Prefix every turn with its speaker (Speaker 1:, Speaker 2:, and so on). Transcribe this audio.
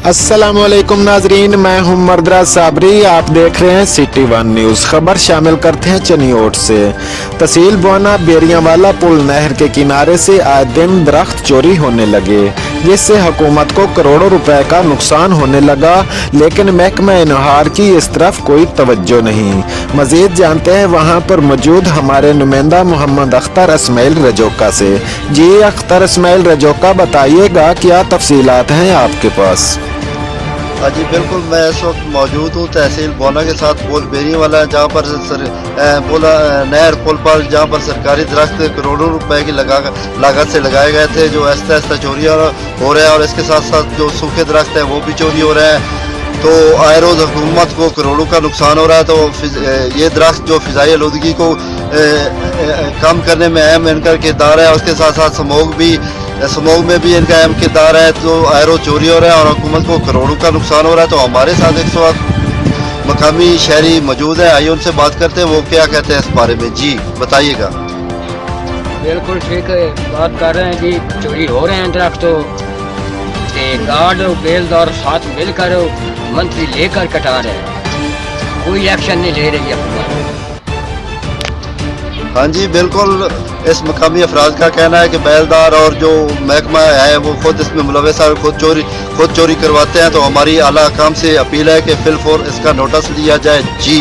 Speaker 1: अस्सलाम वालेकुम नाजरीन, मैं हूं मर्दरा साबरी। आप देख रहे हैं सिटी वन न्यूज़। खबर शामिल करते हैं चनियोट से। तहसील बवाना बेरियांवाला पुल नहर के किनारे से आए दिन दरख्त चोरी होने लगे, जिससे हुकूमत को करोड़ों रुपए का नुकसान होने लगा, लेकिन महकमा इनहार की इस तरफ कोई तवज्जो नहीं। मजीद जानते हैं वहां पर मौजूद हमारे नुमाइंदा मोहम्मद अख्तर इस्माइल रजौका से। जी अख्तर इस्माइल रजौका, बताइएगा क्या तफसीलात हैं आपके पास?
Speaker 2: हाँ जी बिल्कुल, मैं इस वक्त मौजूद हूँ तहसील बवाना के साथ पुल बेरियांवाला है, जहाँ पर नहर पुल पर जहाँ पर सरकारी दरख्त करोड़ों रुपए की लागत से लगाए गए थे, जो आहिस्ता आहिस्ता चोरी हो रहे हैं, और इसके साथ साथ जो सूखे दरख्त हैं वो भी चोरी हो रहे हैं। तो आए रोज़ हुकूमत को करोड़ों का नुकसान हो रहा है। तो ये दरख्त जो फ़िज़ाई आलूदगी को कम करने में अहम इनका किरदार है, उसके साथ साथ स्मोग में भी इनका अहम किरदार है। तो आयरो चोरी हो रहा है और हुकूमत को करोड़ों का नुकसान हो रहा है। तो हमारे साथ एक वक्त मकामी शहरी मौजूद है, आइए उनसे बात करते हैं वो क्या कहते हैं इस बारे में। जी बताइएगा।
Speaker 3: बिल्कुल ठीक है, बात कर रहे हैं जी। चोरी हो रहे हैं दरख्तों, गार्ड और बेलदार साथ मिलकर मंत्री लेकर कटा रहे हैं, कोई एक्शन नहीं ले रही है।
Speaker 2: हाँ जी बिल्कुल, इस मकामी अफराद का कहना है कि बेलदार और जो महकमा है वो खुद इसमें मुलव्वस है, खुद चोरी करवाते हैं। तो हमारी आला हकाम से अपील है कि फिलफौर इसका नोटिस लिया जाए। जी।